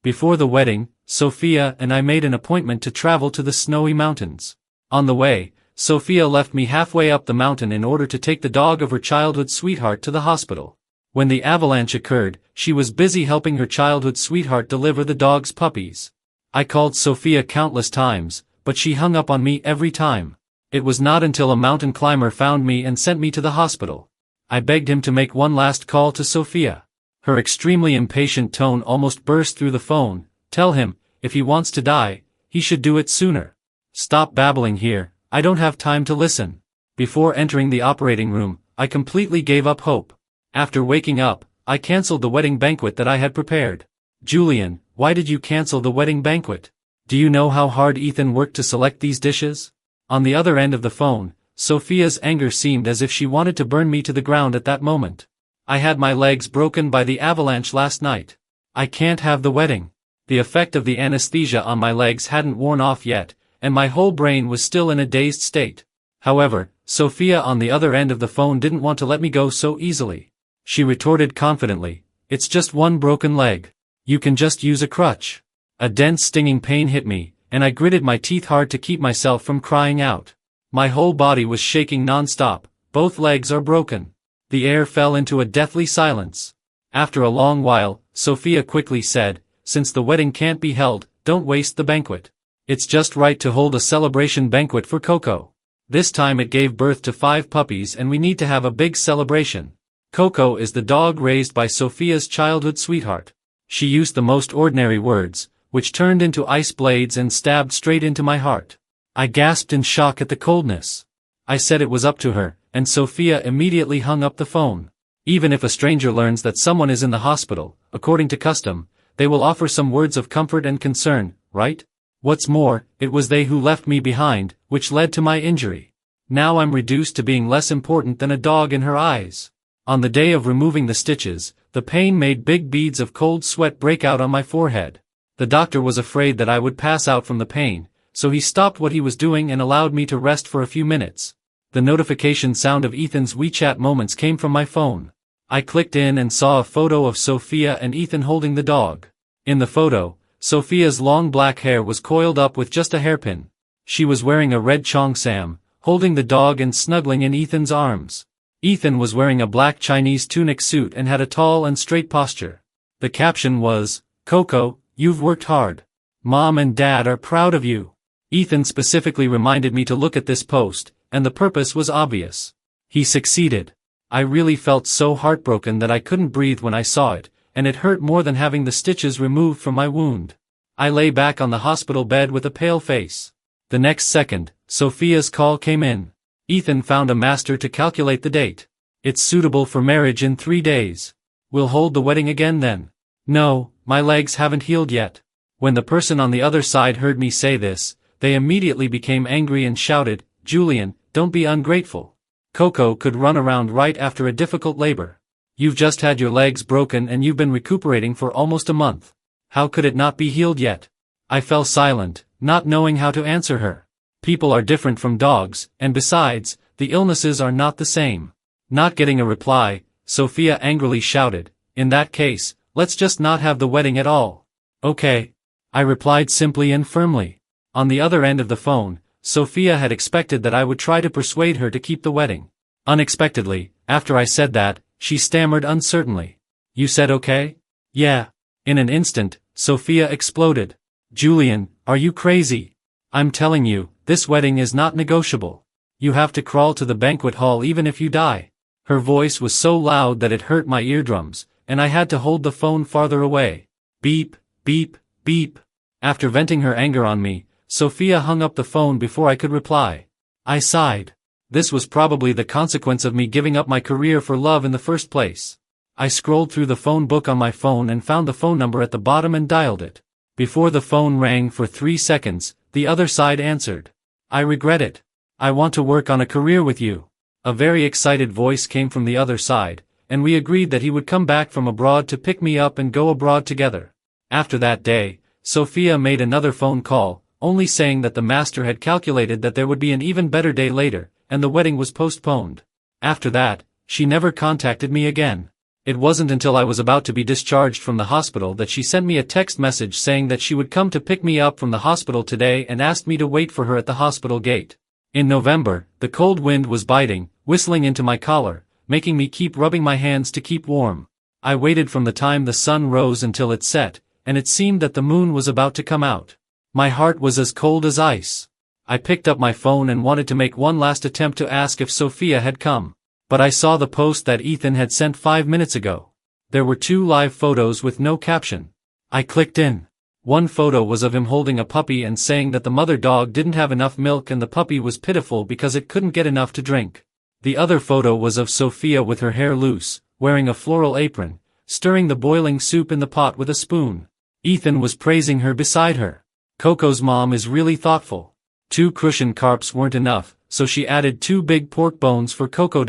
Before the wedding, Sophia and I made an appointment to travel to the snowy mountains. On the way, Sophia left me halfway up the mountain in order to take the dog of her childhood sweetheart to the hospital. When the avalanche occurred, she was busy helping her childhood sweetheart deliver the dog's puppies. I called Sophia countless times, but she hung up on me every time. It was not until a mountain climber found me and sent me to the hospital. I begged him to make one last call to Sophia. Her extremely impatient tone almost burst through the phone. Tell him, if he wants to die, he should do it sooner. Stop babbling here, I don't have time to listen. Before entering the operating room, I completely gave up hope. After waking up, I cancelled the wedding banquet that I had prepared. Julian, why did you cancel the wedding banquet? Do you know how hard Ethan worked to select these dishes? On the other end of the phone, Sophia's anger seemed as if she wanted to burn me to the ground at that moment. I had my legs broken by the avalanche last night. I can't have the wedding. The effect of the anesthesia on my legs hadn't worn off yet, and my whole brain was still in a dazed state. However, Sophia on the other end of the phone didn't want to let me go so easily. She retorted confidently, "It's just one broken leg. You can just use a crutch." A dense stinging pain hit me, and I gritted my teeth hard to keep myself from crying out. My whole body was shaking non-stop. Both legs are broken. The air fell into a deathly silence. After a long while, Sophia quickly said, "Since the wedding can't be held, don't waste the banquet. It's just right to hold a celebration banquet for Coco. This time it gave birth to 5 puppies and we need to have a big celebration." Coco is the dog raised by Sophia's childhood sweetheart. She used the most ordinary words, which turned into ice blades and stabbed straight into my heart. I gasped in shock at the coldness. I said it was up to her, and Sophia immediately hung up the phone. Even if a stranger learns that someone is in the hospital, according to custom, they will offer some words of comfort and concern, right? What's more, it was they who left me behind, which led to my injury. Now I'm reduced to being less important than a dog in her eyes. On the day of removing the stitches, the pain made big beads of cold sweat break out on my forehead. The doctor was afraid that I would pass out from the pain, so he stopped what he was doing and allowed me to rest for a few minutes. The notification sound of Ethan's WeChat moments came from my phone. I clicked in and saw a photo of Sophia and Ethan holding the dog. In the photo, Sophia's long black hair was coiled up with just a hairpin. She was wearing a red cheongsam, holding the dog and snuggling in Ethan's arms. Ethan was wearing a black Chinese tunic suit and had a tall and straight posture. The caption was, "Coco, you've worked hard. Mom and Dad are proud of you." Ethan specifically reminded me to look at this post, and the purpose was obvious. He succeeded. I really felt so heartbroken that I couldn't breathe when I saw it, and it hurt more than having the stitches removed from my wound. I lay back on the hospital bed with a pale face. The next second, Sophia's call came in. Ethan found a master to calculate the date. "It's suitable for marriage in 3 days. We'll hold the wedding again then." No, my legs haven't healed yet. When the person on the other side heard me say this, they immediately became angry and shouted, "Julian, don't be ungrateful. Coco could run around right after a difficult labor. You've just had your legs broken and you've been recuperating for almost a month. How could it not be healed yet?" I fell silent, not knowing how to answer her. People are different from dogs, and besides, the illnesses are not the same. Not getting a reply, Sophia angrily shouted, "In that case, let's just not have the wedding at all." "Okay," I replied simply and firmly. On the other end of the phone, Sophia had expected that I would try to persuade her to keep the wedding. Unexpectedly, after I said that, she stammered uncertainly, "You said okay?" "Yeah." In an instant, Sophia exploded. "Julian, are you crazy? I'm telling you, this wedding is not negotiable. You have to crawl to the banquet hall even if you die." Her voice was so loud that it hurt my eardrums, and I had to hold the phone farther away. Beep, beep, beep. After venting her anger on me, Sophia hung up the phone before I could reply. I sighed. This was probably the consequence of me giving up my career for love in the first place. I scrolled through the phone book on my phone and found the phone number at the bottom and dialed it. Before the phone rang for 3 seconds, the other side answered. "I regret it. I want to work on a career with you." A very excited voice came from the other side, and we agreed that he would come back from abroad to pick me up and go abroad together. After that day, Sophia made another phone call, only saying that the master had calculated that there would be an even better day later, and the wedding was postponed. After that, she never contacted me again. It wasn't until I was about to be discharged from the hospital that she sent me a text message saying that she would come to pick me up from the hospital today and asked me to wait for her at the hospital gate. In November, the cold wind was biting, whistling into my collar, making me keep rubbing my hands to keep warm. I waited from the time the sun rose until it set, and it seemed that the moon was about to come out. My heart was as cold as ice. I picked up my phone and wanted to make one last attempt to ask if Sophia had come. But I saw the post that Ethan had sent 5 minutes ago. There were 2 live photos with no caption. I clicked in. One photo was of him holding a puppy and saying that the mother dog didn't have enough milk and the puppy was pitiful because it couldn't get enough to drink. The other photo was of Sophia with her hair loose, wearing a floral apron, stirring the boiling soup in the pot with a spoon. Ethan was praising her beside her. Coco's mom is really thoughtful. 2 crucian carps weren't enough, so she added 2 big pork bones for Coco.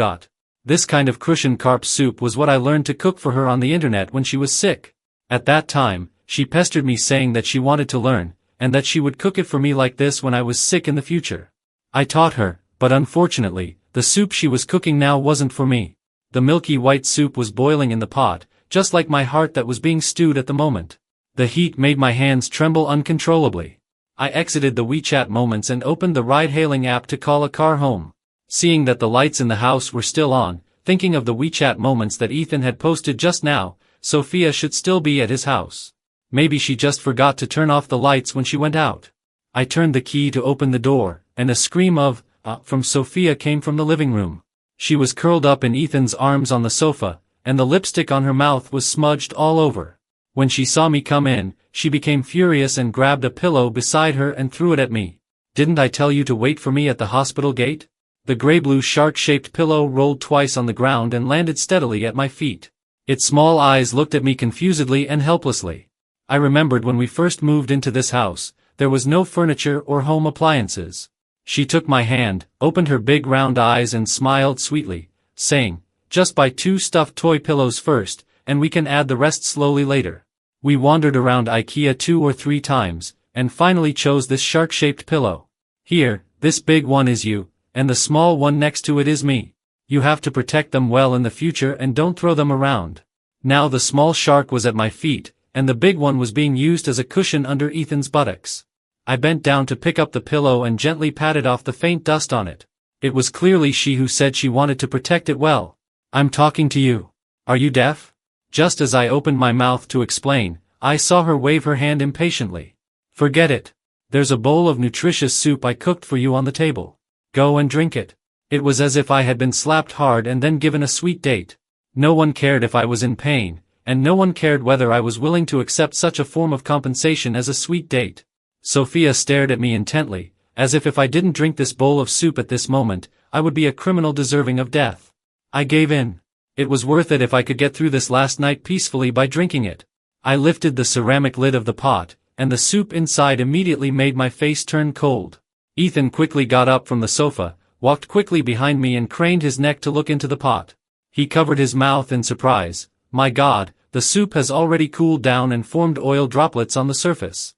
This kind of crucian carp soup was what I learned to cook for her on the internet when she was sick. At that time, she pestered me saying that she wanted to learn, and that she would cook it for me like this when I was sick in the future. I taught her, but unfortunately, the soup she was cooking now wasn't for me. The milky white soup was boiling in the pot, just like my heart that was being stewed at the moment. The heat made my hands tremble uncontrollably. I exited the WeChat Moments and opened the ride-hailing app to call a car home. Seeing that the lights in the house were still on, thinking of the WeChat Moments that Ethan had posted just now, Sophia should still be at his house. Maybe she just forgot to turn off the lights when she went out. I turned the key to open the door, and a scream of, from Sophia came from the living room. She was curled up in Ethan's arms on the sofa, and the lipstick on her mouth was smudged all over. When she saw me come in, she became furious and grabbed a pillow beside her and threw it at me. "Didn't I tell you to wait for me at the hospital gate?" The gray-blue shark-shaped pillow rolled twice on the ground and landed steadily at my feet. Its small eyes looked at me confusedly and helplessly. I remembered when we first moved into this house, there was no furniture or home appliances. She took my hand, opened her big round eyes and smiled sweetly, saying, "Just buy 2 stuffed toy pillows first, and we can add the rest slowly later." We wandered around IKEA 2 or 3 times, and finally chose this shark-shaped pillow. "Here, this big one is you, and the small one next to it is me. You have to protect them well in the future and don't throw them around." Now the small shark was at my feet, and the big one was being used as a cushion under Ethan's buttocks. I bent down to pick up the pillow and gently patted off the faint dust on it. It was clearly she who said she wanted to protect it well. "I'm talking to you. Are you deaf?" Just as I opened my mouth to explain, I saw her wave her hand impatiently. "Forget it. There's a bowl of nutritious soup I cooked for you on the table. Go and drink it." It was as if I had been slapped hard and then given a sweet date. No one cared if I was in pain, and no one cared whether I was willing to accept such a form of compensation as a sweet date. Sophia stared at me intently, as if I didn't drink this bowl of soup at this moment, I would be a criminal deserving of death. I gave in. It was worth it if I could get through this last night peacefully by drinking it. I lifted the ceramic lid of the pot, and the soup inside immediately made my face turn cold. Ethan quickly got up from the sofa, walked quickly behind me and craned his neck to look into the pot. He covered his mouth in surprise. My God, the soup has already cooled down and formed oil droplets on the surface.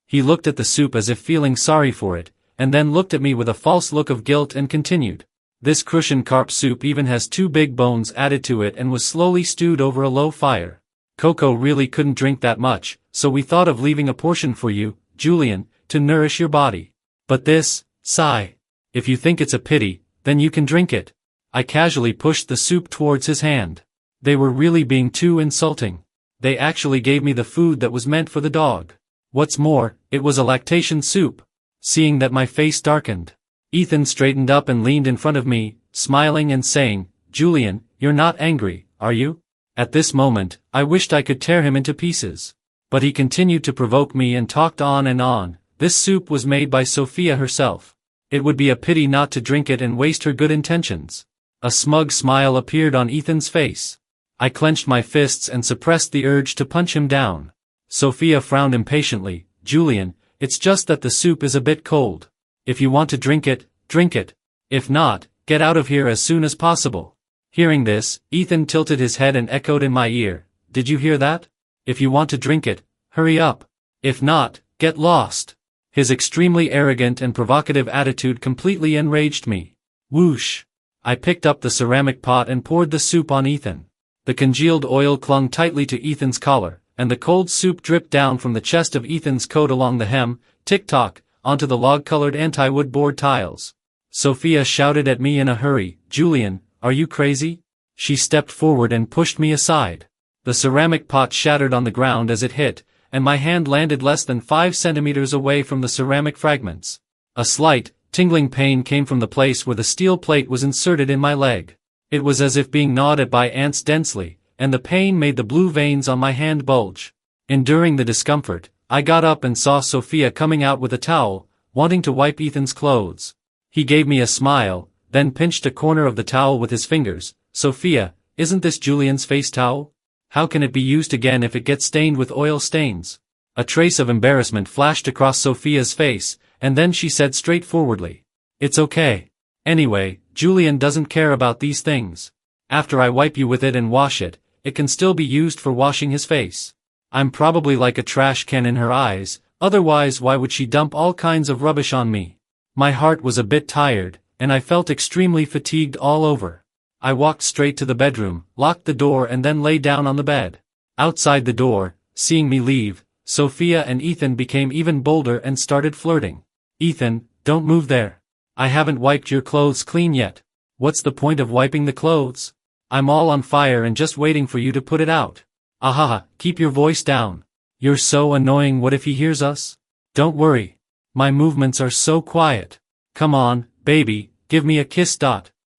He looked at the soup as if feeling sorry for it, and then looked at me with a false look of guilt and continued. "This crucian carp soup even has 2 big bones added to it and was slowly stewed over a low fire. Coco really couldn't drink that much, so we thought of leaving a portion for you, Julian, to nourish your body. But this, sigh. If you think it's a pity, then you can drink it." I casually pushed the soup towards his hand. They were really being too insulting. They actually gave me the food that was meant for the dog. What's more, it was a lactation soup. Seeing that my face darkened, Ethan straightened up and leaned in front of me, smiling and saying, "Julian, you're not angry, are you?" At this moment, I wished I could tear him into pieces. But he continued to provoke me and talked on and on. This soup was made by Sophia herself. It would be a pity not to drink it and waste her good intentions. A smug smile appeared on Ethan's face. I clenched my fists and suppressed the urge to punch him down. Sophia frowned impatiently. "Julian, it's just that the soup is a bit cold. If you want to drink it, drink it. If not, get out of here as soon as possible." Hearing this, Ethan tilted his head and echoed in my ear, "Did you hear that? If you want to drink it, hurry up. If not, get lost." His extremely arrogant and provocative attitude completely enraged me. Whoosh! I picked up the ceramic pot and poured the soup on Ethan. The congealed oil clung tightly to Ethan's collar, and the cold soup dripped down from the chest of Ethan's coat along the hem, tick-tock, onto the log-colored anti-wood board tiles. Sophia shouted at me in a hurry, "Julian, are you crazy?" She stepped forward and pushed me aside. The ceramic pot shattered on the ground as it hit, and my hand landed less than 5 centimeters away from the ceramic fragments. A slight, tingling pain came from the place where the steel plate was inserted in my leg. It was as if being gnawed at by ants densely, and the pain made the blue veins on my hand bulge. Enduring the discomfort, I got up and saw Sophia coming out with a towel, wanting to wipe Ethan's clothes. He gave me a smile, then pinched a corner of the towel with his fingers. "Sophia, isn't this Julian's face towel? How can it be used again if it gets stained with oil stains?" A trace of embarrassment flashed across Sophia's face, and then she said straightforwardly, "It's okay. Anyway, Julian doesn't care about these things. After I wipe you with it and wash it, it can still be used for washing his face. I'm probably like a trash can in her eyes, otherwise why would she dump all kinds of rubbish on me?" My heart was a bit tired, and I felt extremely fatigued all over. I walked straight to the bedroom, locked the door and then lay down on the bed. Outside the door, seeing me leave, Sophia and Ethan became even bolder and started flirting. "Ethan, don't move there. I haven't wiped your clothes clean yet." "What's the point of wiping the clothes? I'm all on fire and just waiting for you to put it out." "Ahaha, keep your voice down. You're so annoying. What if he hears us?" "Don't worry. My movements are so quiet. Come on, baby, give me a kiss.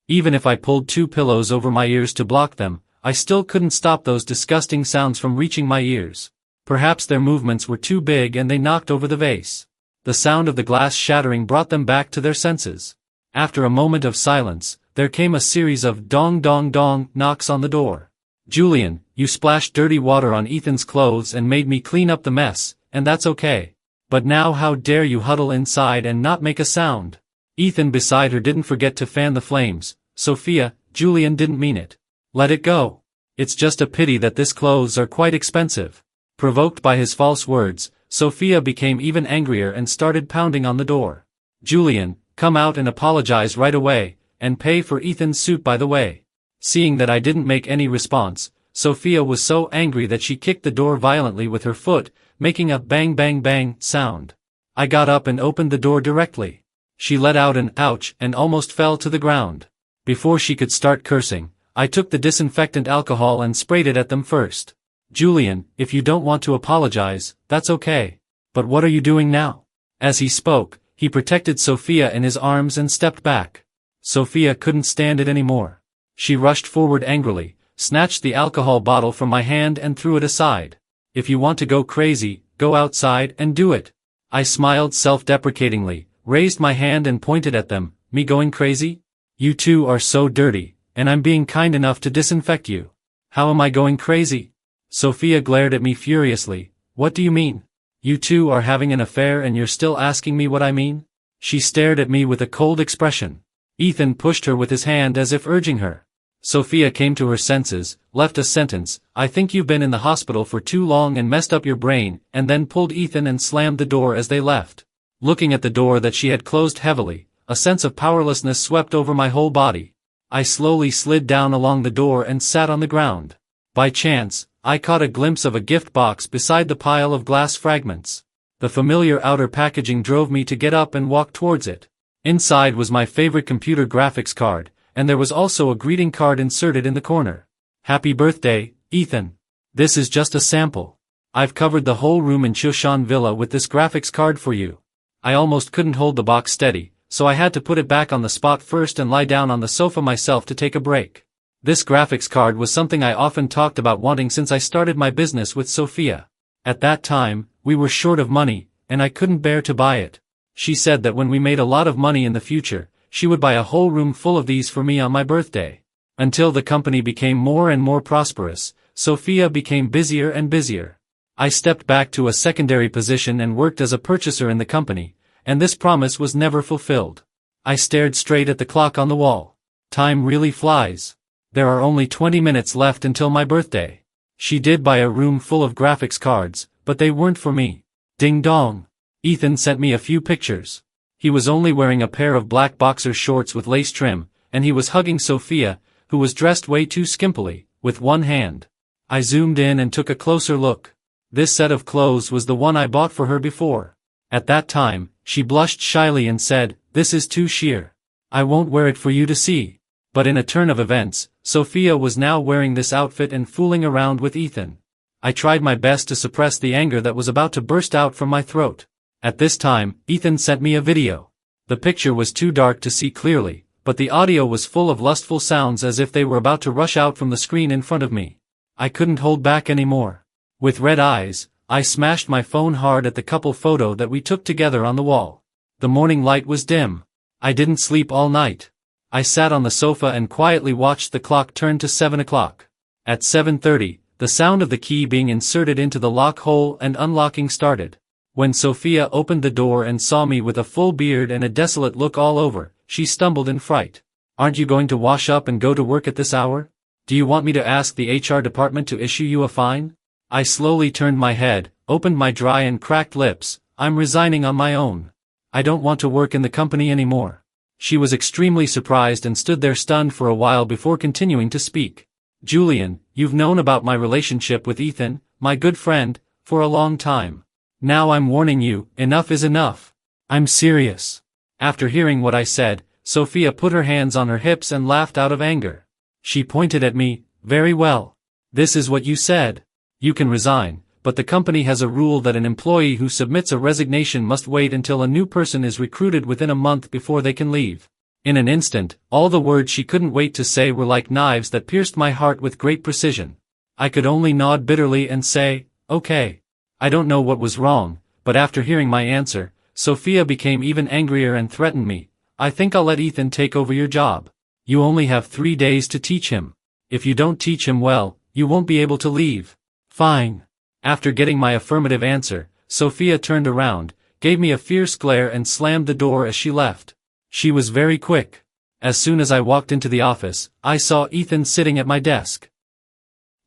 Even if I pulled 2 pillows over my ears to block them, I still couldn't stop those disgusting sounds from reaching my ears. Perhaps their movements were too big and they knocked over the vase. The sound of the glass shattering brought them back to their senses. After a moment of silence, there came a series of dong-dong-dong knocks on the door. "Julian, you splashed dirty water on Ethan's clothes and made me clean up the mess, and that's okay. But now how dare you huddle inside and not make a sound?" Ethan beside her didn't forget to fan the flames. "Sophia, Julian didn't mean it. Let it go. It's just a pity that these clothes are quite expensive." Provoked by his false words, Sophia became even angrier and started pounding on the door. "Julian, come out and apologize right away, and pay for Ethan's suit by the way." Seeing that I didn't make any response, Sophia was so angry that she kicked the door violently with her foot, making a bang-bang-bang sound. I got up and opened the door directly. She let out an ouch and almost fell to the ground. Before she could start cursing, I took the disinfectant alcohol and sprayed it at them first. "Julian, if you don't want to apologize, that's okay. But what are you doing now?" As he spoke, he protected Sophia in his arms and stepped back. Sophia couldn't stand it anymore. She rushed forward angrily, snatched the alcohol bottle from my hand and threw it aside. "If you want to go crazy, go outside and do it." I smiled self-deprecatingly, raised my hand and pointed at them. "Me going crazy? You two are so dirty, and I'm being kind enough to disinfect you. How am I going crazy?" Sophia glared at me furiously. "What do you mean? You two are having an affair and you're still asking me what I mean?" She stared at me with a cold expression. Ethan pushed her with his hand as if urging her. Sophia came to her senses, left a sentence, "I think you've been in the hospital for too long and messed up your brain," and then pulled Ethan and slammed the door as they left. Looking at the door that she had closed heavily, a sense of powerlessness swept over my whole body. I slowly slid down along the door and sat on the ground. By chance, I caught a glimpse of a gift box beside the pile of glass fragments. The familiar outer packaging drove me to get up and walk towards it. Inside was my favorite computer graphics card, and there was also a greeting card inserted in the corner. "Happy birthday, Ethan. This is just a sample. I've covered the whole room in Chushan Villa with this graphics card for you." I almost couldn't hold the box steady, so I had to put it back on the spot first and lie down on the sofa myself to take a break. This graphics card was something I often talked about wanting since I started my business with Sophia. At that time, we were short of money, and I couldn't bear to buy it. She said that when we made a lot of money in the future, she would buy a whole room full of these for me on my birthday. Until the company became more and more prosperous, Sophia became busier and busier. I stepped back to a secondary position and worked as a purchaser in the company, and this promise was never fulfilled. I stared straight at the clock on the wall. Time really flies. There are only 20 minutes left until my birthday. She did buy a room full of graphics cards, but they weren't for me. Ding dong. Ethan sent me a few pictures. He was only wearing a pair of black boxer shorts with lace trim, and he was hugging Sophia, who was dressed way too skimpily, with one hand. I zoomed in and took a closer look. This set of clothes was the one I bought for her before. At that time, she blushed shyly and said, "This is too sheer. I won't wear it for you to see." But in a turn of events, Sophia was now wearing this outfit and fooling around with Ethan. I tried my best to suppress the anger that was about to burst out from my throat. At this time, Ethan sent me a video. The picture was too dark to see clearly, but the audio was full of lustful sounds as if they were about to rush out from the screen in front of me. I couldn't hold back anymore. With red eyes, I smashed my phone hard at the couple photo that we took together on the wall. The morning light was dim. I didn't sleep all night. I sat on the sofa and quietly watched the clock turn to 7 o'clock. At 7:30, the sound of the key being inserted into the lock hole and unlocking started. When Sophia opened the door and saw me with a full beard and a desolate look all over, she stumbled in fright. "Aren't you going to wash up and go to work at this hour? Do you want me to ask the HR department to issue you a fine?" I slowly turned my head, opened my dry and cracked lips. "I'm resigning on my own. I don't want to work in the company anymore." She was extremely surprised and stood there stunned for a while before continuing to speak. "Julian, you've known about my relationship with Ethan, my good friend, for a long time. Now I'm warning you, enough is enough. I'm serious." After hearing what I said, Sophia put her hands on her hips and laughed out of anger. She pointed at me. "Very well. This is what you said. You can resign, but the company has a rule that an employee who submits a resignation must wait until a new person is recruited within a month before they can leave." In an instant, all the words she couldn't wait to say were like knives that pierced my heart with great precision. I could only nod bitterly and say, "Okay." I don't know what was wrong, but after hearing my answer, Sophia became even angrier and threatened me. "I think I'll let Ethan take over your job. You only have 3 days to teach him. If you don't teach him well, you won't be able to leave." "Fine." After getting my affirmative answer, Sophia turned around, gave me a fierce glare and slammed the door as she left. She was very quick. As soon as I walked into the office, I saw Ethan sitting at my desk.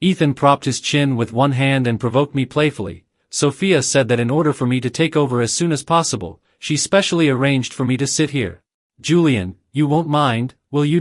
Ethan propped his chin with one hand and provoked me playfully. Sophia said that in order for me to take over as soon as possible, she specially arranged for me to sit here. "Julian, you won't mind, will you?"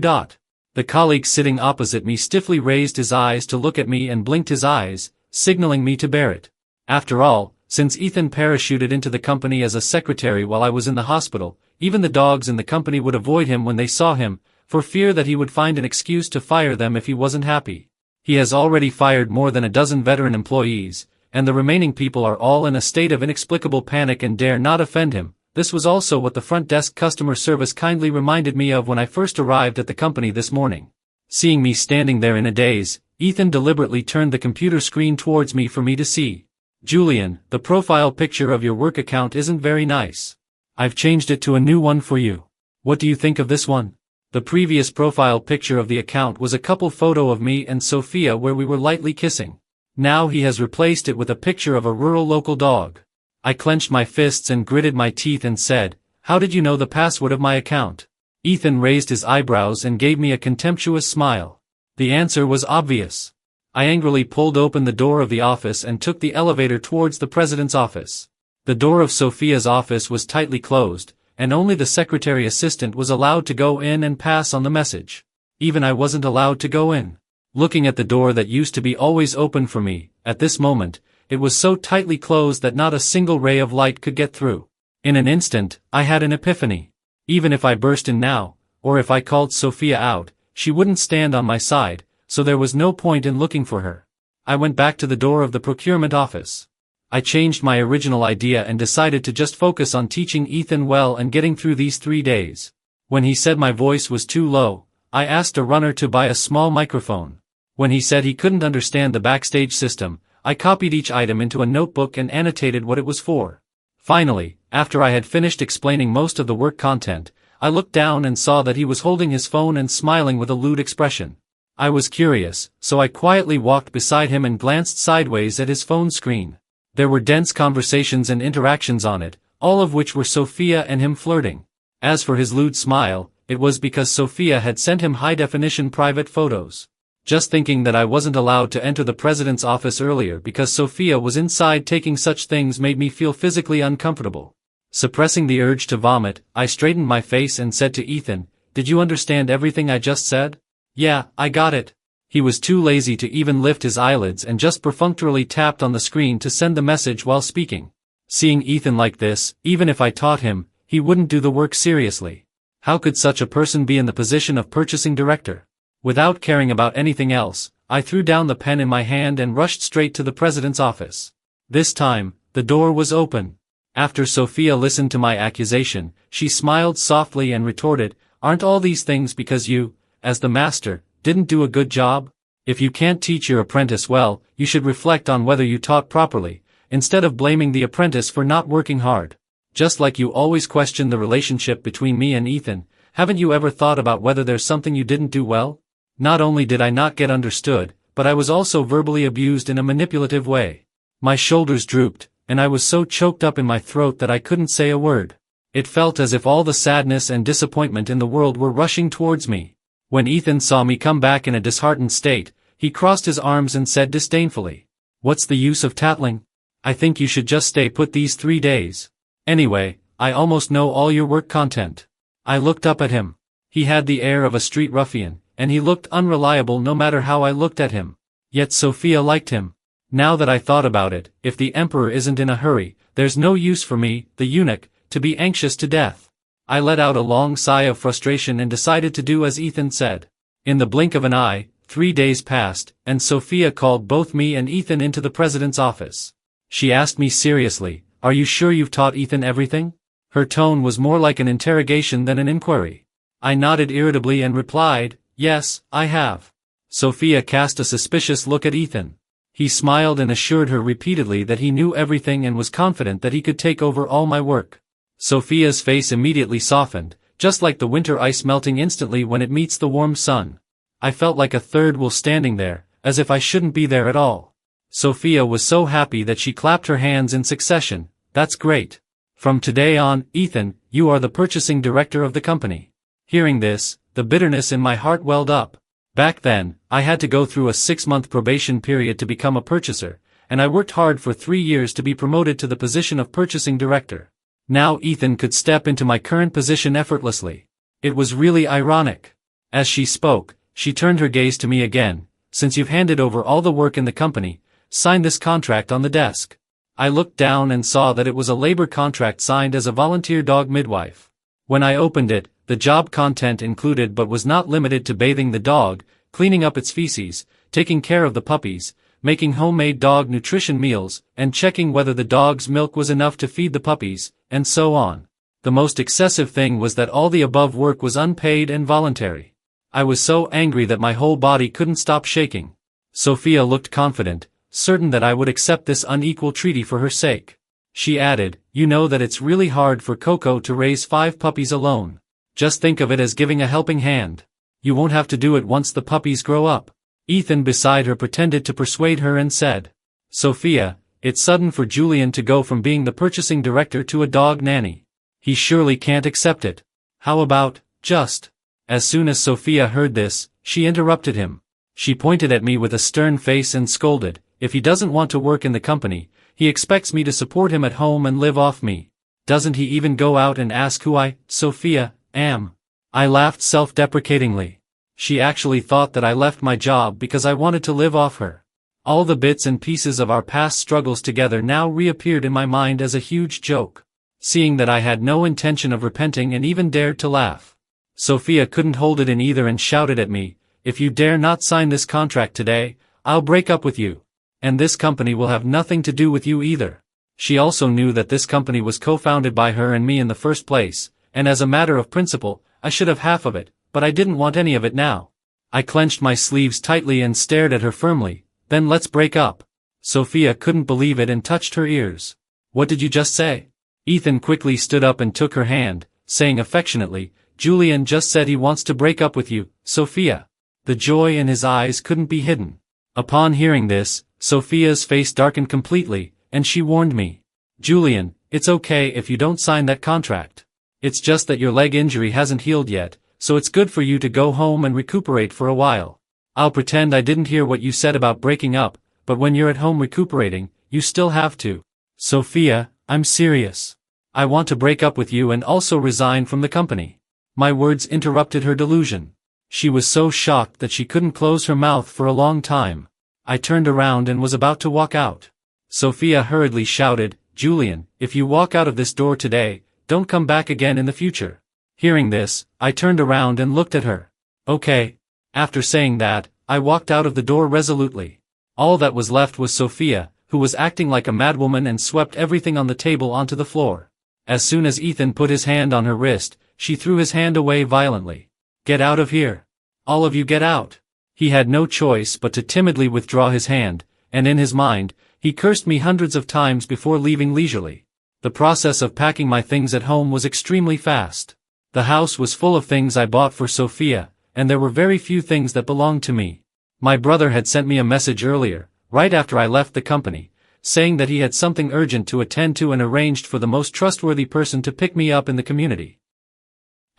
The colleague sitting opposite me stiffly raised his eyes to look at me and blinked his eyes, signaling me to bear it. After all, since Ethan parachuted into the company as a secretary while I was in the hospital, even the dogs in the company would avoid him when they saw him, for fear that he would find an excuse to fire them if he wasn't happy. He has already fired more than a dozen veteran employees, and the remaining people are all in a state of inexplicable panic and dare not offend him. This was also what the front desk customer service kindly reminded me of when I first arrived at the company this morning. Seeing me standing there in a daze, Ethan deliberately turned the computer screen towards me for me to see. "Julian, the profile picture of your work account isn't very nice. I've changed it to a new one for you. What do you think of this one?" The previous profile picture of the account was a couple photo of me and Sophia where we were lightly kissing. Now he has replaced it with a picture of a rural local dog. I clenched my fists and gritted my teeth and said, "How did you know the password of my account?" Ethan raised his eyebrows and gave me a contemptuous smile. The answer was obvious. I angrily pulled open the door of the office and took the elevator towards the president's office. The door of Sophia's office was tightly closed, and only the secretary assistant was allowed to go in and pass on the message. Even I wasn't allowed to go in. Looking at the door that used to be always open for me, at this moment, it was so tightly closed that not a single ray of light could get through. In an instant, I had an epiphany. Even if I burst in now, or if I called Sophia out, she wouldn't stand on my side, so there was no point in looking for her. I went back to the door of the procurement office. I changed my original idea and decided to just focus on teaching Ethan well and getting through these 3 days. When he said my voice was too low, I asked a runner to buy a small microphone. When he said he couldn't understand the backstage system, I copied each item into a notebook and annotated what it was for. Finally, after I had finished explaining most of the work content, I looked down and saw that he was holding his phone and smiling with a lewd expression. I was curious, so I quietly walked beside him and glanced sideways at his phone screen. There were dense conversations and interactions on it, all of which were Sophia and him flirting. As for his lewd smile, it was because Sophia had sent him high-definition private photos. Just thinking that I wasn't allowed to enter the president's office earlier because Sophia was inside taking such things made me feel physically uncomfortable. Suppressing the urge to vomit, I straightened my face and said to Ethan, "Did you understand everything I just said?" "Yeah, I got it. He was too lazy to even lift his eyelids and just perfunctorily tapped on the screen to send the message while speaking. Seeing Ethan like this, even if I taught him, he wouldn't do the work seriously. How could such a person be in the position of purchasing director? Without caring about anything else, I threw down the pen in my hand and rushed straight to the president's office. This time, the door was open. After Sophia listened to my accusation, she smiled softly and retorted, "Aren't all these things because you, as the master, didn't do a good job? If you can't teach your apprentice well, you should reflect on whether you taught properly, instead of blaming the apprentice for not working hard. Just like you always question the relationship between me and Ethan, haven't you ever thought about whether there's something you didn't do well?" Not only did I not get understood, but I was also verbally abused in a manipulative way. My shoulders drooped, and I was so choked up in my throat that I couldn't say a word. It felt as if all the sadness and disappointment in the world were rushing towards me. When Ethan saw me come back in a disheartened state, he crossed his arms and said disdainfully, "What's the use of tattling? I think you should just stay put these 3 days. Anyway, I almost know all your work content." I looked up at him. He had the air of a street ruffian, and he looked unreliable no matter how I looked at him. Yet Sophia liked him. Now that I thought about it, if the emperor isn't in a hurry, there's no use for me, the eunuch, to be anxious to death. I let out a long sigh of frustration and decided to do as Ethan said. In the blink of an eye, 3 days passed, and Sophia called both me and Ethan into the president's office. She asked me seriously, "Are you sure you've taught Ethan everything?" Her tone was more like an interrogation than an inquiry. I nodded irritably and replied, "Yes, I have." Sophia cast a suspicious look at Ethan. He smiled and assured her repeatedly that he knew everything and was confident that he could take over all my work. Sophia's face immediately softened, just like the winter ice melting instantly when it meets the warm sun. I felt like a third wheel standing there, as if I shouldn't be there at all. Sophia was so happy that she clapped her hands in succession. "That's great. From today on, Ethan, you are the purchasing director of the company." Hearing this, the bitterness in my heart welled up. Back then, I had to go through a 6-month probation period to become a purchaser, and I worked hard for 3 years to be promoted to the position of purchasing director. Now Ethan could step into my current position effortlessly. It was really ironic. As she spoke, she turned her gaze to me again. "Since you've handed over all the work in the company, sign this contract on the desk." I looked down and saw that it was a labor contract signed as a volunteer dog midwife. When I opened it, the job content included but was not limited to bathing the dog, cleaning up its feces, taking care of the puppies, making homemade dog nutrition meals, and checking whether the dog's milk was enough to feed the puppies, and so on. The most excessive thing was that all the above work was unpaid and voluntary. I was so angry that my whole body couldn't stop shaking. Sophia looked confident, certain that I would accept this unequal treaty for her sake. She added, "You know that it's really hard for Coco to raise 5 puppies alone. Just think of it as giving a helping hand. You won't have to do it once the puppies grow up." Ethan beside her pretended to persuade her and said, "Sophia, it's sudden for Julian to go from being the purchasing director to a dog nanny. He surely can't accept it. How about, just..." As soon as Sophia heard this, she interrupted him. She pointed at me with a stern face and scolded, "If he doesn't want to work in the company, he expects me to support him at home and live off me. Doesn't he even go out and ask who I, Sophia, am?" I laughed self-deprecatingly. She actually thought that I left my job because I wanted to live off her. All the bits and pieces of our past struggles together now reappeared in my mind as a huge joke. Seeing that I had no intention of repenting and even dared to laugh, Sophia couldn't hold it in either and shouted at me, "If you dare not sign this contract today, I'll break up with you. And this company will have nothing to do with you either." She also knew that this company was co-founded by her and me in the first place, and as a matter of principle, I should have half of it, but I didn't want any of it now. I clenched my sleeves tightly and stared at her firmly. "Then let's break up." Sophia couldn't believe it and touched her ears. "What did you just say?" Ethan quickly stood up and took her hand, saying affectionately, "Julian just said he wants to break up with you, Sophia." The joy in his eyes couldn't be hidden. Upon hearing this, Sophia's face darkened completely, and she warned me, "Julian, it's okay if you don't sign that contract. It's just that your leg injury hasn't healed yet, so it's good for you to go home and recuperate for a while. I'll pretend I didn't hear what you said about breaking up, but when you're at home recuperating, you still have to." "Sophia, I'm serious. I want to break up with you and also resign from the company." My words interrupted her delusion. She was so shocked that she couldn't close her mouth for a long time. I turned around and was about to walk out. Sophia hurriedly shouted, "Julian, if you walk out of this door today, don't come back again in the future." Hearing this, I turned around and looked at her. Okay. After saying that, I walked out of the door resolutely. All that was left was Sophia, who was acting like a madwoman and swept everything on the table onto the floor. As soon as Ethan put his hand on her wrist, she threw his hand away violently. "Get out of here. All of you get out." He had no choice but to timidly withdraw his hand, and in his mind, he cursed me hundreds of times before leaving leisurely. The process of packing my things at home was extremely fast. The house was full of things I bought for Sophia, and there were very few things that belonged to me. My brother had sent me a message earlier, right after I left the company, saying that he had something urgent to attend to and arranged for the most trustworthy person to pick me up in the community.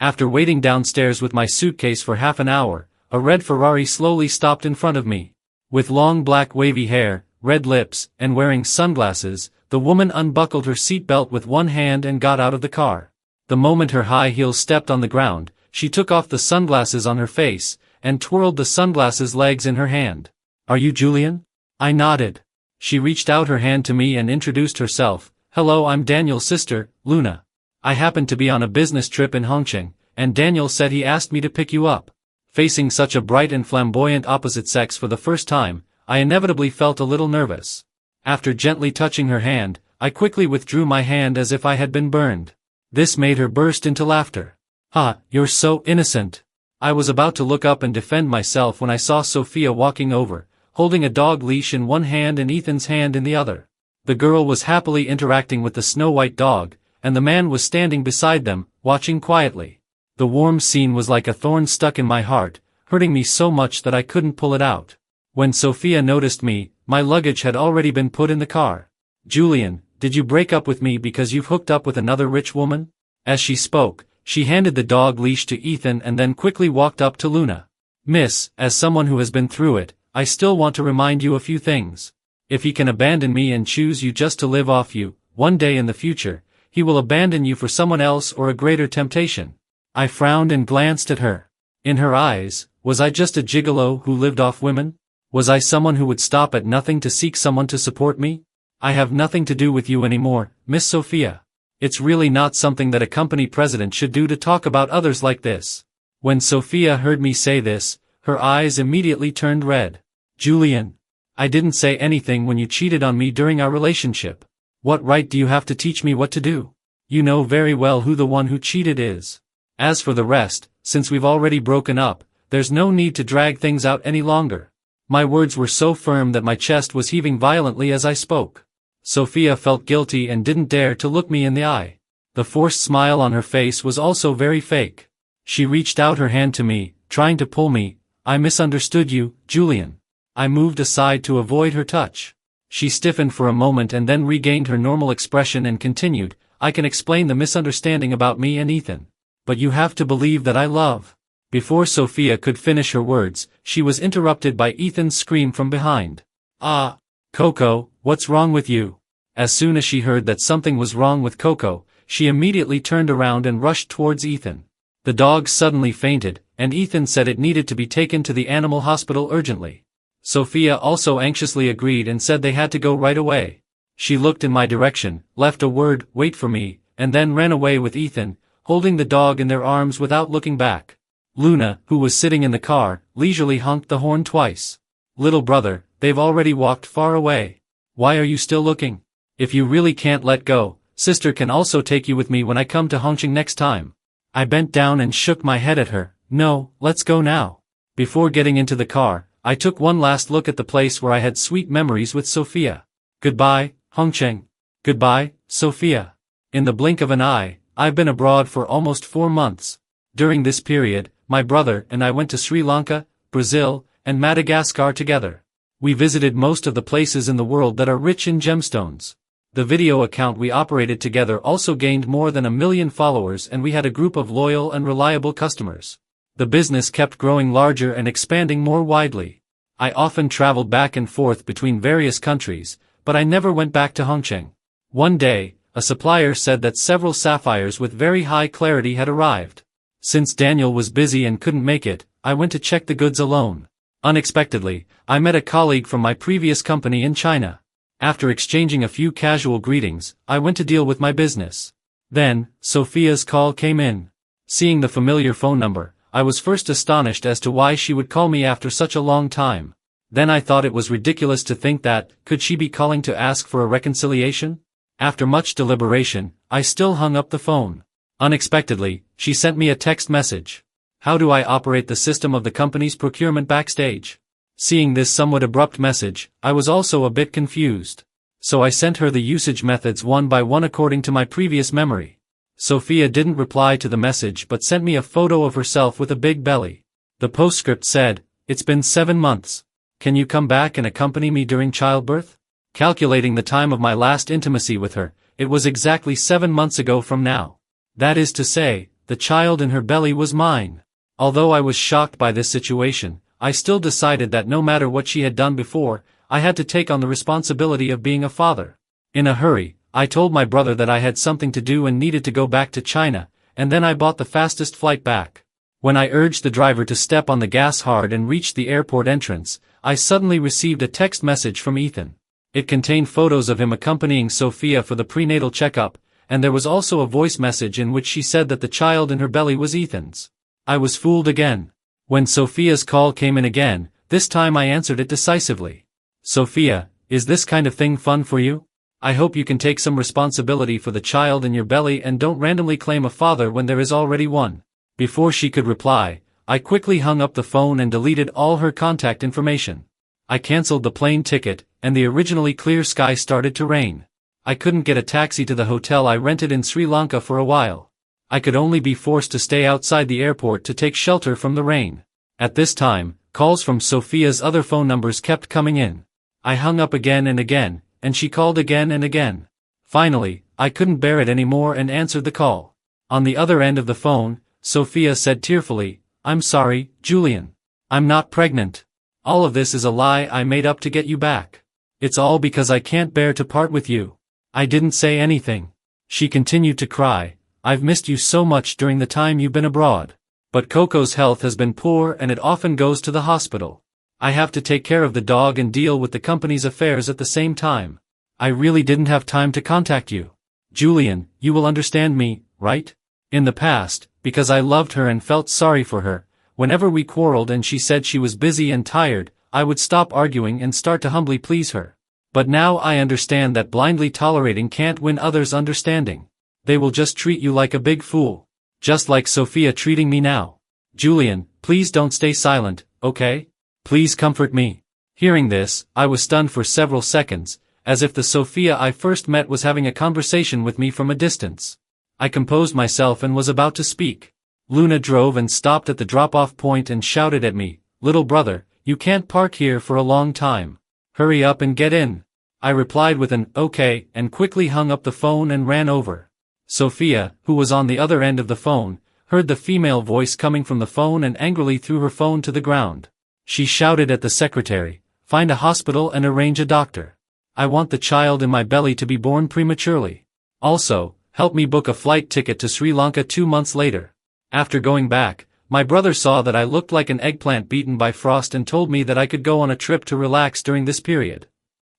After waiting downstairs with my suitcase for half an hour, a red Ferrari slowly stopped in front of me. With long black wavy hair, red lips, and wearing sunglasses, the woman unbuckled her seatbelt with one hand and got out of the car. The moment her high heels stepped on the ground, she took off the sunglasses on her face, and twirled the sunglasses legs in her hand. "Are you Julian?" I nodded. She reached out her hand to me and introduced herself. "Hello, I'm Daniel's sister, Luna. I happened to be on a business trip in Hongqing, and Daniel said he asked me to pick you up." Facing such a bright and flamboyant opposite sex for the first time, I inevitably felt a little nervous. After gently touching her hand, I quickly withdrew my hand as if I had been burned. This made her burst into laughter. "Ha, you're so innocent." I was about to look up and defend myself when I saw Sophia walking over, holding a dog leash in one hand and Ethan's hand in the other. The girl was happily interacting with the snow-white dog, and the man was standing beside them, watching quietly. The warm scene was like a thorn stuck in my heart, hurting me so much that I couldn't pull it out. When Sophia noticed me, my luggage had already been put in the car. "Julian, did you break up with me because you've hooked up with another rich woman?" As she spoke, she handed the dog leash to Ethan and then quickly walked up to Luna. "Miss, as someone who has been through it, I still want to remind you a few things. If he can abandon me and choose you just to live off you, one day in the future, he will abandon you for someone else or a greater temptation." I frowned and glanced at her. In her eyes, was I just a gigolo who lived off women? Was I someone who would stop at nothing to seek someone to support me? "I have nothing to do with you anymore, Miss Sophia." It's really not something that a company president should do to talk about others like this. When Sophia heard me say this, her eyes immediately turned red. "Julian, I didn't say anything when you cheated on me during our relationship. What right do you have to teach me what to do? You know very well who the one who cheated is. As for the rest, since we've already broken up, there's no need to drag things out any longer." My words were so firm that my chest was heaving violently as I spoke. Sophia felt guilty and didn't dare to look me in the eye. The forced smile on her face was also very fake. She reached out her hand to me, trying to pull me. "I misunderstood you, Julian." I moved aside to avoid her touch. She stiffened for a moment and then regained her normal expression and continued, "I can explain the misunderstanding about me and Ethan. But you have to believe that I love." Before Sophia could finish her words, she was interrupted by Ethan's scream from behind. "Ah, Coco, what's wrong with you?" As soon as she heard that something was wrong with Coco, she immediately turned around and rushed towards Ethan. The dog suddenly fainted, and Ethan said it needed to be taken to the animal hospital urgently. Sophia also anxiously agreed and said they had to go right away. She looked in my direction, left a word, "Wait for me," and then ran away with Ethan, holding the dog in their arms without looking back. Luna, who was sitting in the car, leisurely honked the horn twice. "Little brother, they've already walked far away. Why are you still looking? If you really can't let go, sister can also take you with me when I come to Hongqing next time." I bent down and shook my head at her. "No, let's go now." Before getting into the car, I took one last look at the place where I had sweet memories with Sophia. Goodbye, Hongqing. Goodbye, Sophia. In the blink of an eye, I've been abroad for almost 4 months. During this period, my brother and I went to Sri Lanka, Brazil, and Madagascar together. We visited most of the places in the world that are rich in gemstones. The video account we operated together also gained more than 1 million followers, and we had a group of loyal and reliable customers. The business kept growing larger and expanding more widely. I often traveled back and forth between various countries, but I never went back to Hongqing. One day, a supplier said that several sapphires with very high clarity had arrived. Since Daniel was busy and couldn't make it, I went to check the goods alone. Unexpectedly, I met a colleague from my previous company in China. After exchanging a few casual greetings, I went to deal with my business. Then, Sophia's call came in. Seeing the familiar phone number, I was first astonished as to why she would call me after such a long time. Then I thought it was ridiculous to think that, could she be calling to ask for a reconciliation? After much deliberation, I still hung up the phone. Unexpectedly, she sent me a text message. How do I operate the system of the company's procurement backstage? Seeing this somewhat abrupt message, I was also a bit confused. So I sent her the usage methods one by one according to my previous memory. Sophia didn't reply to the message but sent me a photo of herself with a big belly. The postscript said, "It's been 7 months. Can you come back and accompany me during childbirth?" Calculating the time of my last intimacy with her, it was exactly 7 months ago from now. That is to say, the child in her belly was mine. Although I was shocked by this situation, I still decided that no matter what she had done before, I had to take on the responsibility of being a father. In a hurry, I told my brother that I had something to do and needed to go back to China, and then I bought the fastest flight back. When I urged the driver to step on the gas hard and reached the airport entrance, I suddenly received a text message from Ethan. It contained photos of him accompanying Sophia for the prenatal checkup, and there was also a voice message in which she said that the child in her belly was Ethan's. I was fooled again. When Sophia's call came in again, this time I answered it decisively. "Sophia, is this kind of thing fun for you? I hope you can take some responsibility for the child in your belly and don't randomly claim a father when there is already one." Before she could reply, I quickly hung up the phone and deleted all her contact information. I cancelled the plane ticket, and the originally clear sky started to rain. I couldn't get a taxi to the hotel I rented in Sri Lanka for a while. I could only be forced to stay outside the airport to take shelter from the rain. At this time, calls from Sophia's other phone numbers kept coming in. I hung up again and again, and she called again and again. Finally, I couldn't bear it anymore and answered the call. On the other end of the phone, Sophia said tearfully, "I'm sorry, Julian. I'm not pregnant. All of this is a lie I made up to get you back. It's all because I can't bear to part with you." I didn't say anything. She continued to cry, "I've missed you so much during the time you've been abroad. But Coco's health has been poor and it often goes to the hospital. I have to take care of the dog and deal with the company's affairs at the same time. I really didn't have time to contact you. Julian, you will understand me, right? In the past, because I loved her and felt sorry for her, whenever we quarreled and she said she was busy and tired, I would stop arguing and start to humbly please her. But now I understand that blindly tolerating can't win others' understanding. They will just treat you like a big fool. Just like Sophia treating me now. Julian, please don't stay silent, okay? Please comfort me." Hearing this, I was stunned for several seconds, as if the Sophia I first met was having a conversation with me from a distance. I composed myself and was about to speak. Luna drove and stopped at the drop-off point and shouted at me, "Little brother, you can't park here for a long time. Hurry up and get in." I replied with an "okay" and quickly hung up the phone and ran over. Sophia, who was on the other end of the phone, heard the female voice coming from the phone and angrily threw her phone to the ground. She shouted at the secretary, "Find a hospital and arrange a doctor. I want the child in my belly to be born prematurely. Also, help me book a flight ticket to Sri Lanka 2 months later." After going back, my brother saw that I looked like an eggplant beaten by frost and told me that I could go on a trip to relax during this period.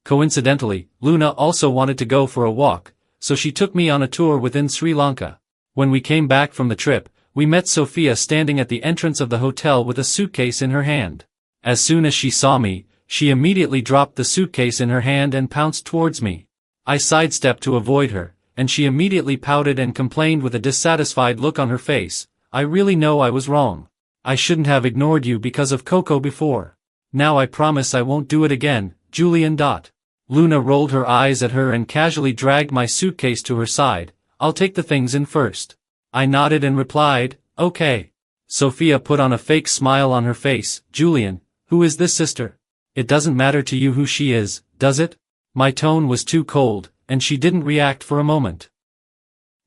Coincidentally, Luna also wanted to go for a walk, so she took me on a tour within Sri Lanka. When we came back from the trip, we met Sophia standing at the entrance of the hotel with a suitcase in her hand. As soon as she saw me, she immediately dropped the suitcase in her hand and pounced towards me. I sidestepped to avoid her, and she immediately pouted and complained with a dissatisfied look on her face, "I really know I was wrong. I shouldn't have ignored you because of Coco before. Now I promise I won't do it again, Julian. Luna rolled her eyes at her and casually dragged my suitcase to her side. "I'll take the things in first." I nodded and replied, "Okay." Sophia put on a fake smile on her face, "Julian, who is this sister? It doesn't matter to you who she is, does it?" My tone was too cold, and she didn't react for a moment.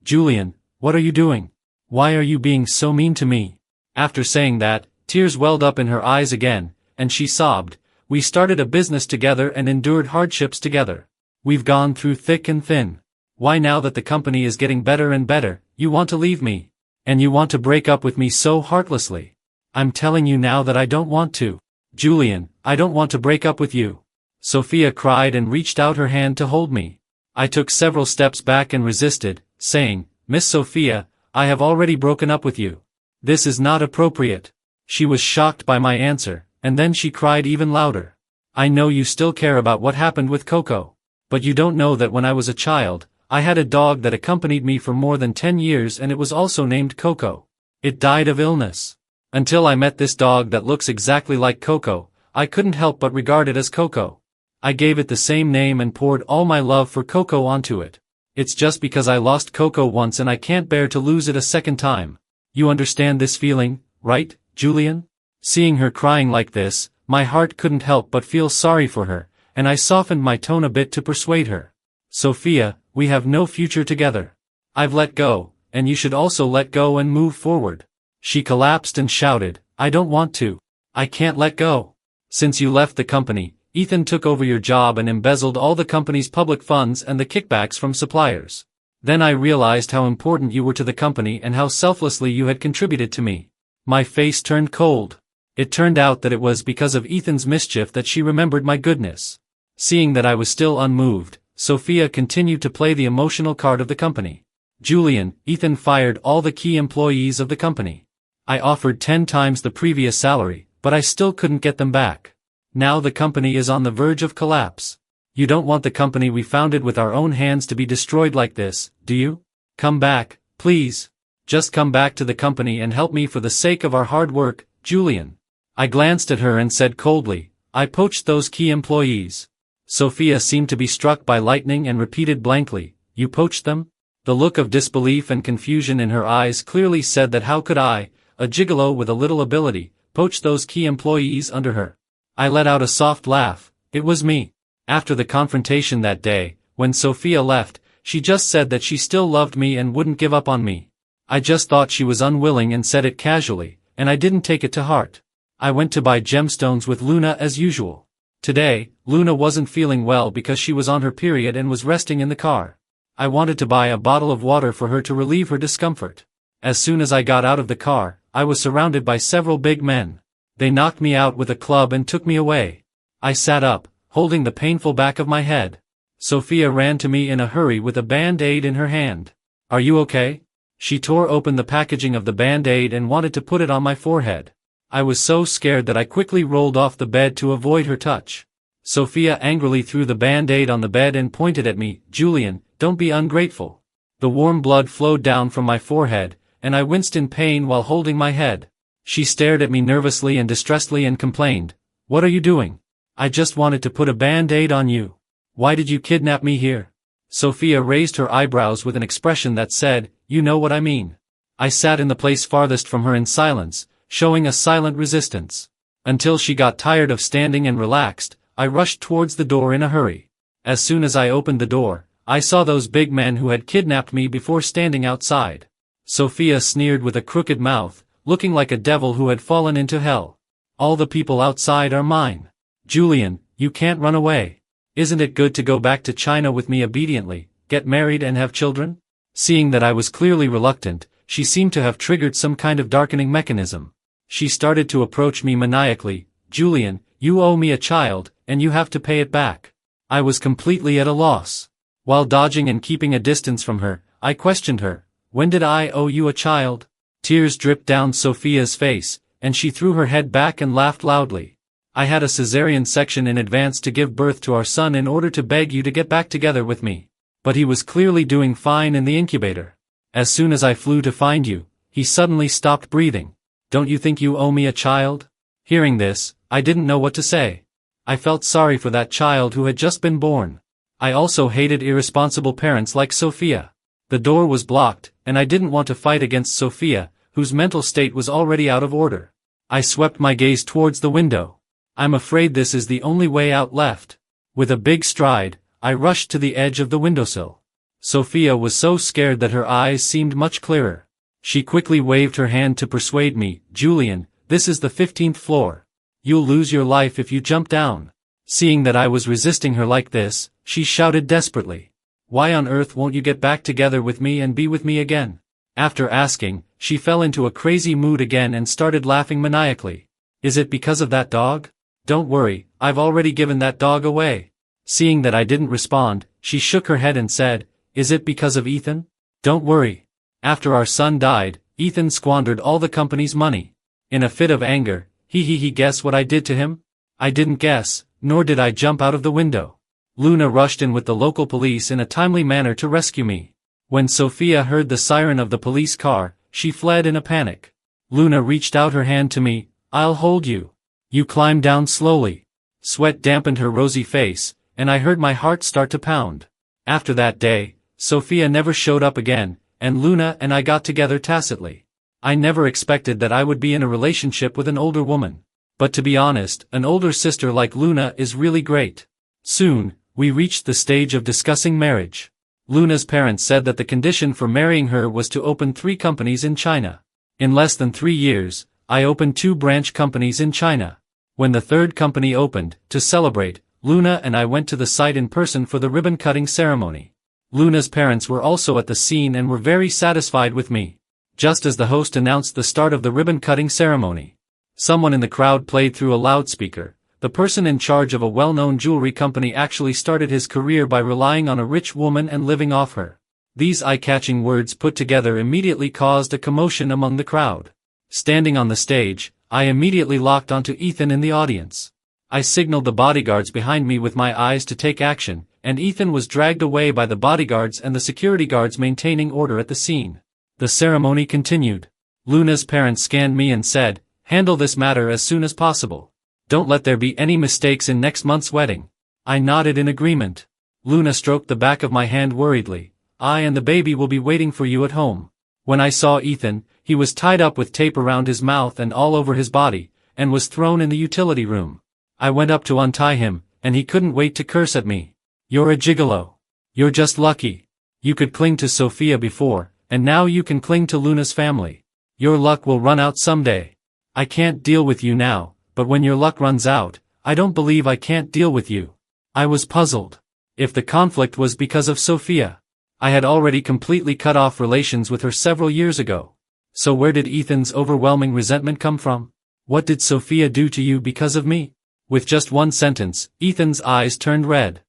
"Julian, what are you doing? Why are you being so mean to me?" After saying that, tears welled up in her eyes again, and she sobbed, "We started a business together and endured hardships together. We've gone through thick and thin. Why now that the company is getting better and better, you want to leave me? And you want to break up with me so heartlessly. I'm telling you now that I don't want to. Julian, I don't want to break up with you. Sophia cried and reached out her hand to hold me. I took several steps back and resisted, saying, Miss Sophia, I have already broken up with you. This is not appropriate. She was shocked by my answer, and then she cried even louder. I know you still care about what happened with Coco. But you don't know that when I was a child, I had a dog that accompanied me for more than 10 years and it was also named Coco. It died of illness. Until I met this dog that looks exactly like Coco, I couldn't help but regard it as Coco. I gave it the same name and poured all my love for Coco onto it. It's just because I lost Coco once and I can't bear to lose it a second time. You understand this feeling, right, Julian? Seeing her crying like this, my heart couldn't help but feel sorry for her, and I softened my tone a bit to persuade her. Sophia, we have no future together. I've let go, and you should also let go and move forward. She collapsed and shouted, I don't want to. I can't let go. Since you left the company, Ethan took over your job and embezzled all the company's public funds and the kickbacks from suppliers. Then I realized how important you were to the company and how selflessly you had contributed to me. My face turned cold. It turned out that it was because of Ethan's mischief that she remembered my goodness. Seeing that I was still unmoved, Sophia continued to play the emotional card of the company. Julian, Ethan fired all the key employees of the company. I offered 10 times the previous salary, but I still couldn't get them back. Now the company is on the verge of collapse. You don't want the company we founded with our own hands to be destroyed like this, do you? Come back, please. Just come back to the company and help me for the sake of our hard work, Julian. I glanced at her and said coldly, I poached those key employees. Sophia seemed to be struck by lightning and repeated blankly, you poached them? The look of disbelief and confusion in her eyes clearly said that how could I, a gigolo with a little ability, poach those key employees under her? I let out a soft laugh. It was me. After the confrontation that day, when Sophia left, she just said that she still loved me and wouldn't give up on me. I just thought she was unwilling and said it casually, and I didn't take it to heart. I went to buy gemstones with Luna as usual. Today, Luna wasn't feeling well because she was on her period and was resting in the car. I wanted to buy a bottle of water for her to relieve her discomfort. As soon as I got out of the car, I was surrounded by several big men. They knocked me out with a club and took me away. I sat up, holding the painful back of my head. Sophia ran to me in a hurry with a band-aid in her hand. Are you okay? She tore open the packaging of the band-aid and wanted to put it on my forehead. I was so scared that I quickly rolled off the bed to avoid her touch. Sophia angrily threw the band-aid on the bed and pointed at me, Julian, don't be ungrateful. The warm blood flowed down from my forehead, and I winced in pain while holding my head. She stared at me nervously and distressedly and complained, what are you doing? I just wanted to put a band-aid on you. Why did you kidnap me here? Sophia raised her eyebrows with an expression that said, you know what I mean. I sat in the place farthest from her in silence, showing a silent resistance. Until she got tired of standing and relaxed, I rushed towards the door in a hurry. As soon as I opened the door, I saw those big men who had kidnapped me before standing outside. Sophia sneered with a crooked mouth, looking like a devil who had fallen into hell. All the people outside are mine. Julian, you can't run away. Isn't it good to go back to China with me obediently, get married and have children? Seeing that I was clearly reluctant, she seemed to have triggered some kind of darkening mechanism. She started to approach me maniacally, Julian, you owe me a child, and you have to pay it back. I was completely at a loss. While dodging and keeping a distance from her, I questioned her, when did I owe you a child? Tears dripped down Sophia's face, and she threw her head back and laughed loudly. I had a cesarean section in advance to give birth to our son in order to beg you to get back together with me. But he was clearly doing fine in the incubator. As soon as I flew to find you, he suddenly stopped breathing. Don't you think you owe me a child? Hearing this, I didn't know what to say. I felt sorry for that child who had just been born. I also hated irresponsible parents like Sophia. The door was blocked, and I didn't want to fight against Sophia, whose mental state was already out of order. I swept my gaze towards the window. I'm afraid this is the only way out left. With a big stride, I rushed to the edge of the windowsill. Sophia was so scared that her eyes seemed much clearer. She quickly waved her hand to persuade me, Julian, this is the 15th floor. You'll lose your life if you jump down. Seeing that I was resisting her like this, she shouted desperately. Why on earth won't you get back together with me and be with me again? After asking, she fell into a crazy mood again and started laughing maniacally. Is it because of that dog? Don't worry, I've already given that dog away. Seeing that I didn't respond, she shook her head and said, Is it because of Ethan? Don't worry. After our son died, Ethan squandered all the company's money. In a fit of anger, he guess what I did to him? I didn't guess, nor did I jump out of the window. Luna rushed in with the local police in a timely manner to rescue me. When Sophia heard the siren of the police car, she fled in a panic. Luna reached out her hand to me. I'll hold you. You climbed down slowly. Sweat dampened her rosy face, and I heard my heart start to pound. After that day, Sophia never showed up again, and Luna and I got together tacitly. I never expected that I would be in a relationship with an older woman. But to be honest, an older sister like Luna is really great. Soon, we reached the stage of discussing marriage. Luna's parents said that the condition for marrying her was to open 3 companies in China. In less than 3 years, I opened 2 branch companies in China. When the 3rd company opened, to celebrate, Luna and I went to the site in person for the ribbon-cutting ceremony. Luna's parents were also at the scene and were very satisfied with me. Just as the host announced the start of the ribbon-cutting ceremony, someone in the crowd played through a loudspeaker. The person in charge of a well-known jewelry company actually started his career by relying on a rich woman and living off her. These eye-catching words put together immediately caused a commotion among the crowd. Standing on the stage, I immediately locked onto Ethan in the audience. I signaled the bodyguards behind me with my eyes to take action, and Ethan was dragged away by the bodyguards and the security guards maintaining order at the scene. The ceremony continued. Luna's parents scanned me and said, Handle this matter as soon as possible. Don't let there be any mistakes in next month's wedding. I nodded in agreement. Luna stroked the back of my hand worriedly. I and the baby will be waiting for you at home. When I saw Ethan, he was tied up with tape around his mouth and all over his body, and was thrown in the utility room. I went up to untie him, and he couldn't wait to curse at me. You're a gigolo. You're just lucky. You could cling to Sophia before, and now you can cling to Luna's family. Your luck will run out someday. I can't deal with you now, but when your luck runs out, I don't believe I can't deal with you. I was puzzled. If the conflict was because of Sophia, I had already completely cut off relations with her several years ago. So where did Ethan's overwhelming resentment come from? What did Sophia do to you because of me? With just one sentence, Ethan's eyes turned red.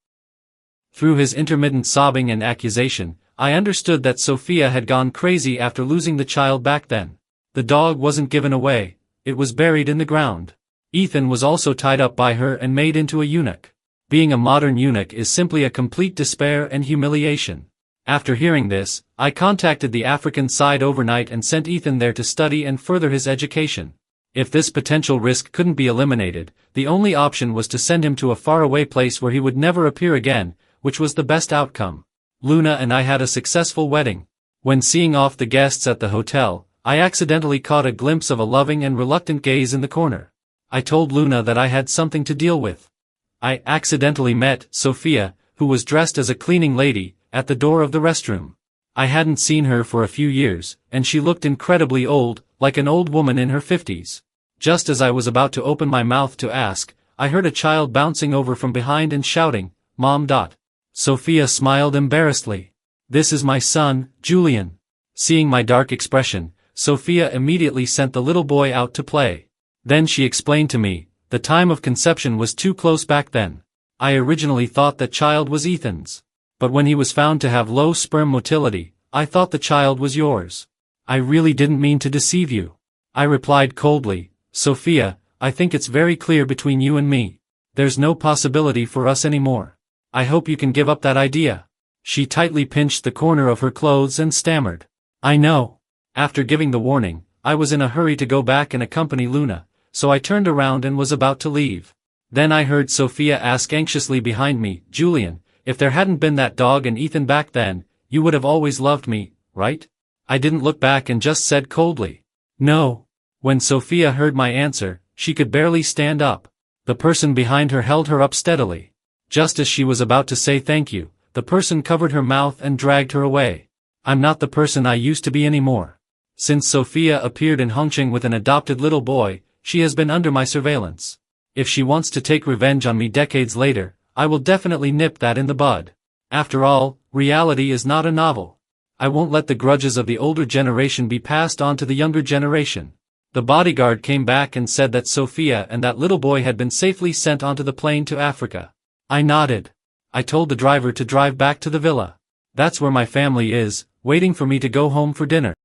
Through his intermittent sobbing and accusation, I understood that Sophia had gone crazy after losing the child back then. The dog wasn't given away, it was buried in the ground. Ethan was also tied up by her and made into a eunuch. Being a modern eunuch is simply a complete despair and humiliation. After hearing this, I contacted the African side overnight and sent Ethan there to study and further his education. If this potential risk couldn't be eliminated, the only option was to send him to a faraway place where he would never appear again, which was the best outcome. Luna and I had a successful wedding. When seeing off the guests at the hotel, I accidentally caught a glimpse of a loving and reluctant gaze in the corner. I told Luna that I had something to deal with. I accidentally met Sophia, who was dressed as a cleaning lady, at the door of the restroom. I hadn't seen her for a few years, and she looked incredibly old, like an old woman in her 50s. Just as I was about to open my mouth to ask, I heard a child bouncing over from behind and shouting, Mom. Sophia smiled embarrassedly. This is my son, Julian. Seeing my dark expression, Sophia immediately sent the little boy out to play. Then she explained to me, the time of conception was too close back then. I originally thought that child was Ethan's. But when he was found to have low sperm motility, I thought the child was yours. I really didn't mean to deceive you. I replied coldly, Sophia, I think it's very clear between you and me. There's no possibility for us anymore. I hope you can give up that idea. She tightly pinched the corner of her clothes and stammered. I know. After giving the warning, I was in a hurry to go back and accompany Luna, so I turned around and was about to leave. Then I heard Sophia ask anxiously behind me, Julian, if there hadn't been that dog and Ethan back then, you would have always loved me, right? I didn't look back and just said coldly, no. When Sophia heard my answer, she could barely stand up. The person behind her held her up steadily. Just as she was about to say thank you, the person covered her mouth and dragged her away. I'm not the person I used to be anymore. Since Sophia appeared in Hongqing with an adopted little boy, she has been under my surveillance. If she wants to take revenge on me decades later, I will definitely nip that in the bud. After all, reality is not a novel. I won't let the grudges of the older generation be passed on to the younger generation. The bodyguard came back and said that Sophia and that little boy had been safely sent onto the plane to Africa. I nodded. I told the driver to drive back to the villa. That's where my family is, waiting for me to go home for dinner.